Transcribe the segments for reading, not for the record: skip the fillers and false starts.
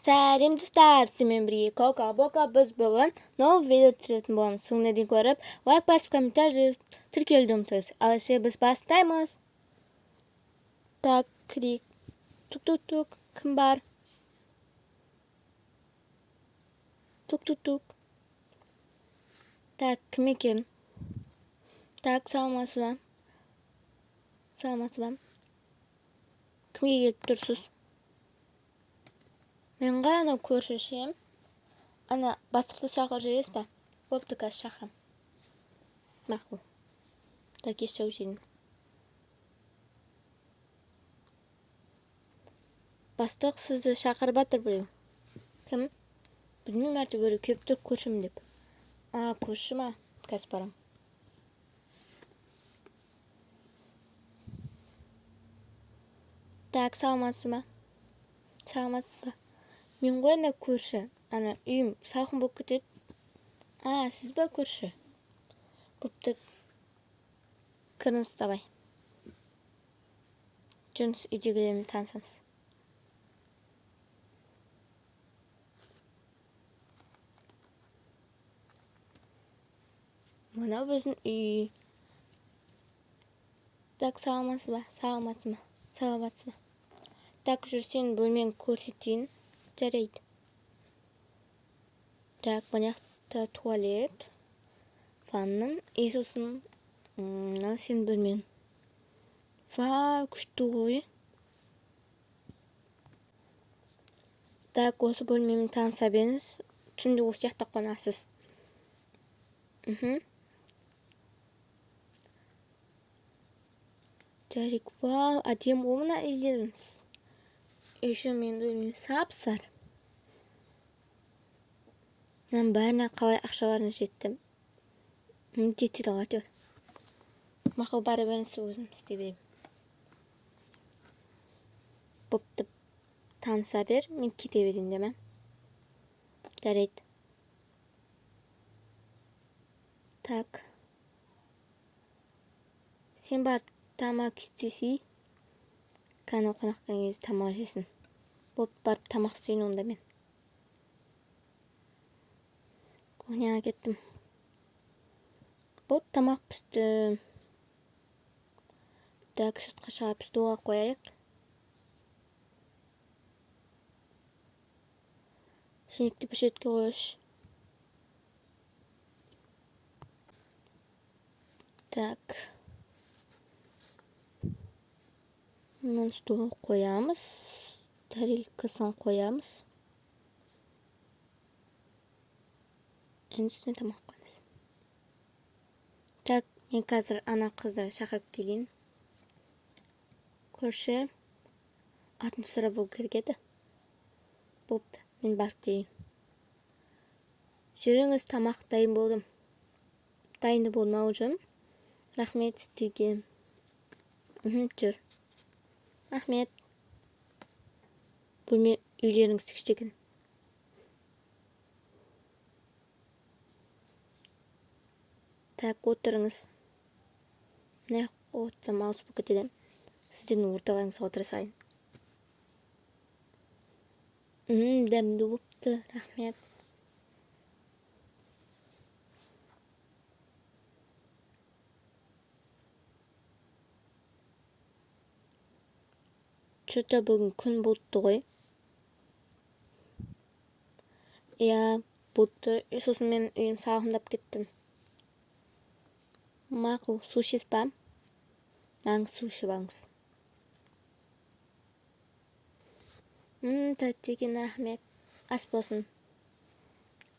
Сәлем достар, сізбен бірге Кока-Бока. Біз бүгін новый видео түсіретін боламыз. Соңына дейін көріп, лайк басып, комментарий жазып, тіркелуді ұмытпаңыз. Ал ше біз бастаймыз. Так, кірейік. Тук-тук-тук. Кім бар? Тук-тук-тук. Так, кім екен? Так, саламатсыз ба? Саламатсыз ба? Кімге келіп тұрсыз? Мен ғана көршішем. Ана бастықты шақыр жейіз ба? Бопты қазір шақырам. Мақұл. Так, еш жау жейін. Бастық сізді шақырып жатыр біреу. Кім? Білмеймін, әрті біреу келіп тұр көршім деп. Көрші ма? Қазір барам. Так, саламатсыз ба? Саламатсыз ба? Мен ғой ана көрші. Ана үйім салқын болып кетеді. Сіз ба көрші? Бопты. Кіріңіз давай. Жүріңіз, үйдегілермен танысыңыз. Мына біздің үй. Так, саламатсыз ба? Саламатсыз ба? Саламатсыз ба? Так, жүрсен бөлмені көрсетейін. Жарайды. Так, мына жақта туалет. Ванным. И сосын мына сен бөлмен. Күшті ғой. Так, осы бөлмемен таныса беріңіз. Түнде осы жақта қонасыз. Жарик, әдемі ғой мына үйлеріңіз. Еще мен бөлмем сап-сары. Мен бәріне қалай ақшаларына жеттім. Жетеді ғой әйтеуір. Мақұл, бара беріңіз, өзім істей беремін. Бопты, таныса бер, мен кете берейін деме. Жарайды. Так. Сен бар тамақ істесей. Кәні қонаққан кезде тамақ жесін. Боп барып тамақ істейін онда мен. Кухняға кеттім. Боп тамақ пісті. Так, шыртқа шығап столға қояйық. Шенекті пішетке қойыш. Так. Мұны столға қоямыз. Тарелкасын қоямыз. Үстіне тамақ қоймыз. Так, мен қазір ана қызды шақырып келейін. Көрші. Атын сұрап болу керек еді. Бопты, мен барып келейін. Жүріңіз, тамақ дайын болдым. Дайынды болдым ауылжым. Рахмет сізге. Жүр. Рахмет. Бөлме үйлеріңіз кішігірім. Так, отырыңыз. Не отырсам ауыз болып кетеді. Сіздердің орталарыңызға отыра салайын. Дәмді болыпты. Рахмет. Что-то бүгін күн бұлтты ғой. Бұлтты. Сосын мен үйім салқындап кеттім. Мақұл, су ішесіз ба? Маңыз су ішіп алыңыз. Тәтті екен, рахмет. Ас болсын.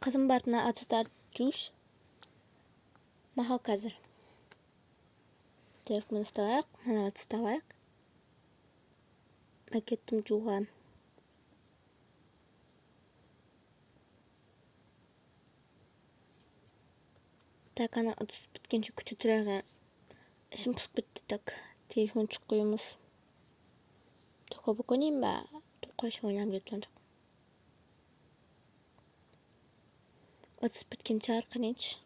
Қызым бар, мына ыдыстарды жуыш. Мақұл қазір. Так, мұны ұсталайық, мына ыдысты алайық. Мен кеттім жууға. Так, ана ыдыс біткенше күте тұрарға. Ішім пысып кетті. Так, телефон қойымыз. Тоққа ойнайын ба? Тоққа ойнам деп тұрған жоқ. Ыдыс біткенше арқанайыншы.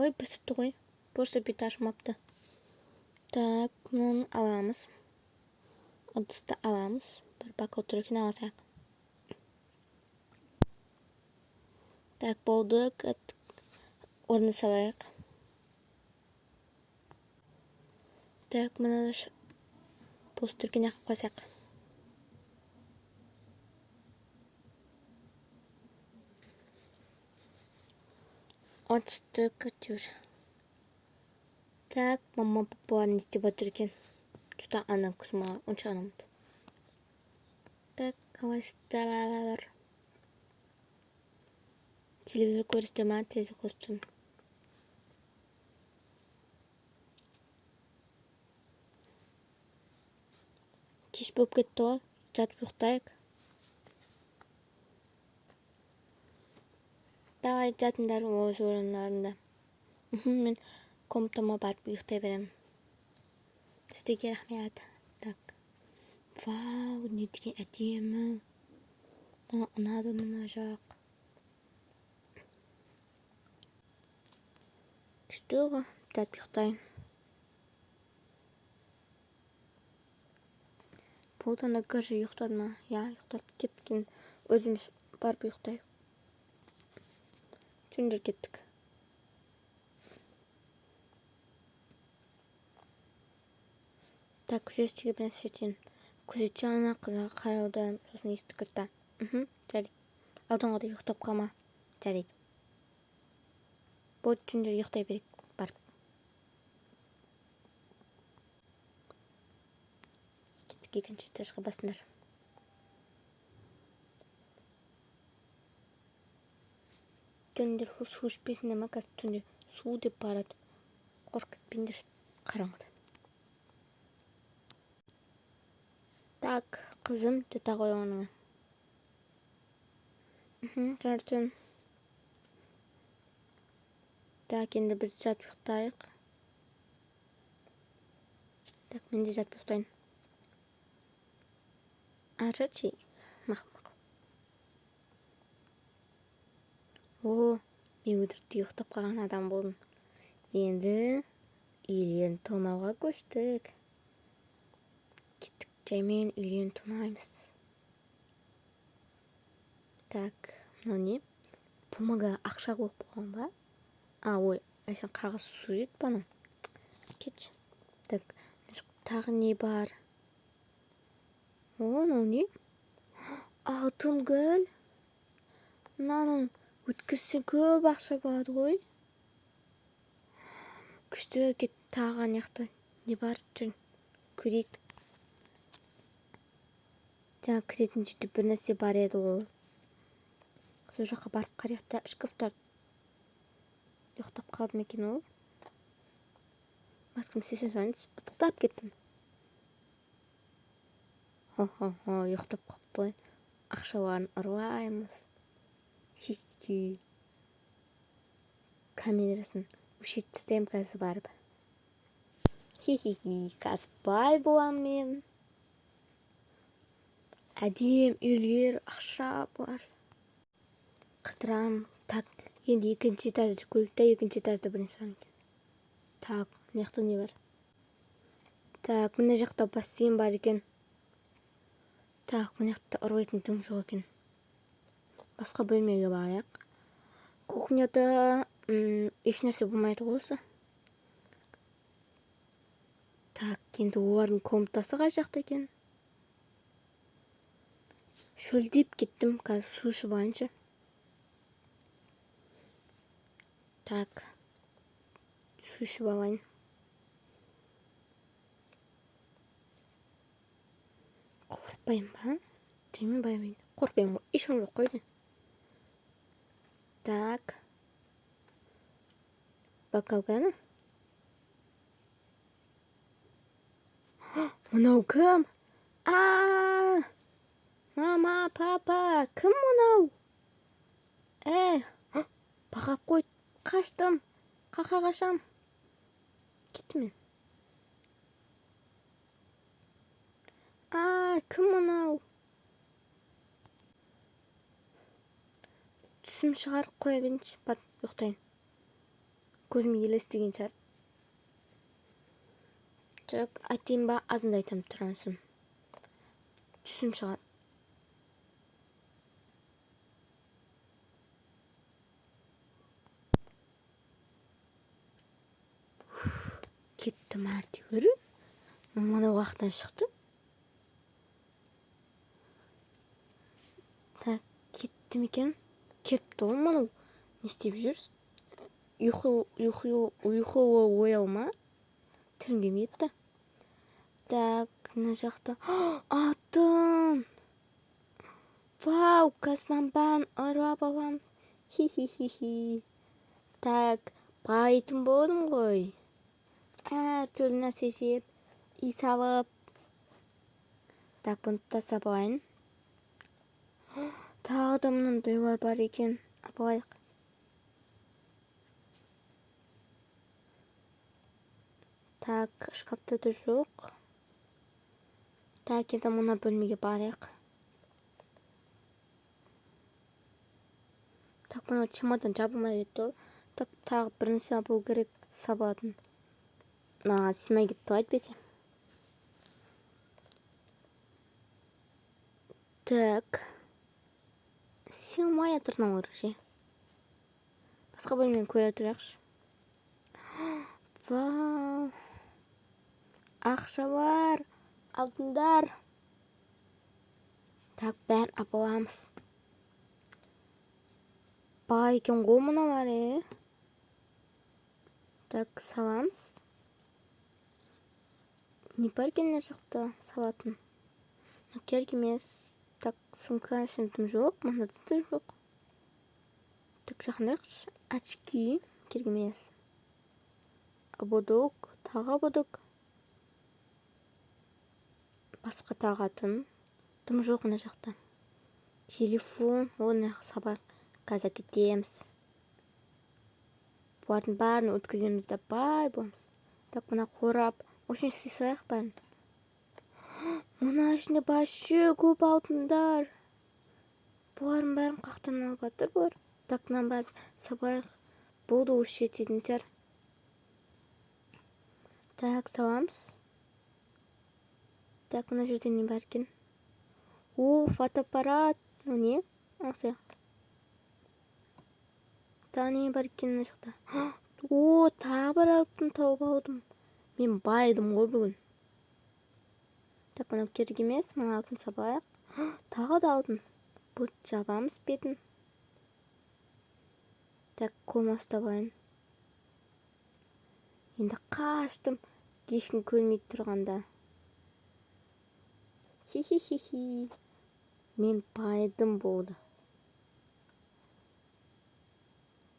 Ой, пісіпті ғой. Просто бет ашымапты. Так, мұны аламыз. Ыдысты аламыз. Бір бака отырырken аласақ. Так, болды. Орны салайық. Так, мына постерге неғып қойсақ. Отстық әтеуір. Так, мама папа не істеп отыр екен. Что-то ана кусма, онша анамды. Так, қалайсыздар? Телевизор көрсете ма? Телевизор қостым. Кеш болып кетті ғой. Жатып ұйықтайық. Давай жатыңдар өз орындарында. Мен комнатама барып ұйықтай беремін. Сіздерге рахмет. Так. Вау, не деген әдемі. Ұнады мына жақ. Күшті ғой, жатып ұйықтайын. Болды, ана көрші ұйықтады ма? Я, ұйықтады. Кеткен өзіміз барып ұйықтайық. Түндер кеттік. Так, күзетшіге бір нәрсе етейін. Күзетші ана қызға қарауды, сосын естіп кетті. Жарайды. Алдыңға да ұйықтап қалма. Жарайды. Болды, түндер ұйықтай берейік. Барып. Кеттік, екінші этажға басыңдар. Түндер су ішпесінде ма? Қазір түнде су деп барады. Қорқып кетпеңдер қараңғыда. Так, қызым, жата ғой оныңа. Жартын. Так, енді біз жатып ұйықтайық. Так, мен де жатып ұйықтайын. Жат жей. Мақым. О, мен өтірікте ұйықтап қалған адам болдым. Енді үйлерін тонауға көштік. Кеттік, жаймен үйлерін тонаймыз. Так, мынау не? Бумага ақша қойып қойған ба? Ой, әсен қағаз сурет бана. Кетші. Так, тағы не бар? Мынау не? Алтын гүл. Мынаның өткізсең көп ақша болады ғой. Күшті, кет тағы аяқты. Не бар? Жүрін, көрейік. Жаңа кіретін жерде бір нәрсе бар еді ол. Сол жаққа барып қарияқта шкафтар ұйықтап қалды ма екен ол? Басқым сесен соңыз ыстықтап кеттім. Ұйықтап қалып. Ақшаларын ұрлаймыз. Хи-хи. Камерасын өшет тістейм қазір барып. Хи-хи-хи. Қазір бай болам мен. Әдем үйлер, ақша бар. Қыдырам. Так, енді екінші этажды көрікті, екінші этажды бірін соң. Так, неқті не бар? Так, мына жақта бассейн бар екен. Так, мына жақта ұрлайтын тым жоқ екен. Басқа бөлмеге барайық. Кухняда еш нәрсе болмайды осы. Так, енді олардың комнатасы қай жақта екен? Шөлдеп кеттім, қазір су ішіп алайыншы. Так, су ішіп алайын. Қорқпайым ба? Жаймен барайын. Қорқпайым ғой, ешкім жоқ қойды. Так. Бакалганы? Мынау кім? Мама, папа, кім мынау? Бағап қой, қаштым. Қақа қашам. Кеттім мен. Кім мынау? Түсім шығарып қоя берінші, барып ұйықтайын. Көзім елестеген шығар. Жоқ, айтайын ба, азында айтам тұрансың. Түсім шығар. Кетті мәртебір. Мана уақыттан шықты. Так, кетті ме екен? Кетті ғой мынау. Не істеп жүр? Ұйқы ояу ма? Тілім келмейді. Так, мына жақта. Алтын! Вау, қазір бәрін ұрап алам. Хи-хи-хи-хи. Так, байытын болдым ғой. Әр түрлі нәрсе жеп, үй салып. Так, бұны тастап алайын. Тағы да мынандайлар бар екен. Апалайық. Так, шкафта да жоқ. Так, енді мына бөлмеге барайық. Так, мына чемодан жабылмай кетті. Так, тағы бірінші болу керек сабатын. Маған симай кетті әйтпесе. Так. Симай атырнау керек. Басқа бөлмені көре тұрайықшы. Вау. Ақша бар. Алтындар. Так, бәрін апаламыз. Бай екен ғой мыналар, Так, саламыз. Не бар екен мына жақта салатын? Керек емес. Так, сумканың ішінде тым жоқ, мынада да жоқ. Так, жақындайықшы. Очки керек емес. Ободок, тағы ободок. Басқа тағатын. Тым жоқ мына жақта. Телефон, оны сабақ. Қазір кетеміз. Бұлардың бәрін өткіземіз де бай боламыз. Так, мына қорап. Очень сыйсайық бәрін. Мына ішінде башы көп алтындар. Бұлардың бәрін қақтан алып жатыр бұлар. Так, мына бәрін сабайық. Болды осы жететін шығар. Так, саламыз. Так, мына жерде не бар екен? Фотоаппарат. Не? Осылай. Тағы не бар екен мына жақта? Тағы бір алтын тауып алдым. Мен байдым ғой бүгін. Так, мына керек емес. Мына алтын сабайық. Тағы да алтын. Бұл жабамыз бетін. Так, қолыма ұстабайын. Енді қаштым. Ешкім көрмей тұрғанда. Хи-хи-хи-хи. Мен байдым болды.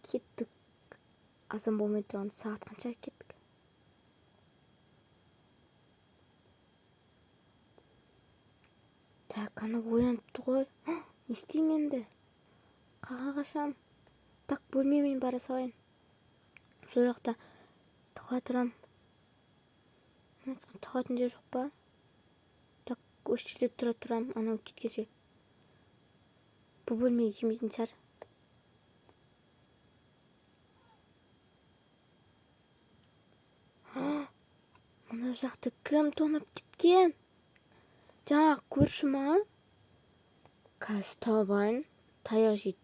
Кеттік. Азан болмай тұрған сағат қанша кеттік. Так, ана ояныпты ғой. Не істеймін енді? Қаға қашам? Так, бөлмемен бара салайын. Сол жақта тыға тұрам. Тығатын жер жоқ па? Так, осы жерде тұра тұрам. Анау кеткенше. Бұл бөлмеге келмейтін шығар. Мына жақты кім тонап кеткен? Жаңағы көрші ма? Қазір табайын. Таяқ жейді.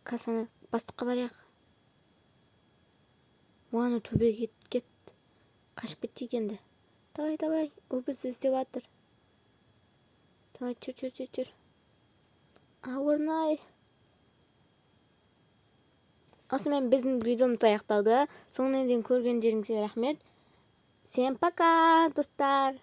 Қазір бастыққа барайық. Оны төбеге кет. Қашып кетті енді. Давай. Ол бізді іздеп жатыр. Давай, жүр. Ауырнай. Осымен біздің видеомыз аяқталды. Соңына дейін көргендеріңізге рахмет. Всем пока, достар.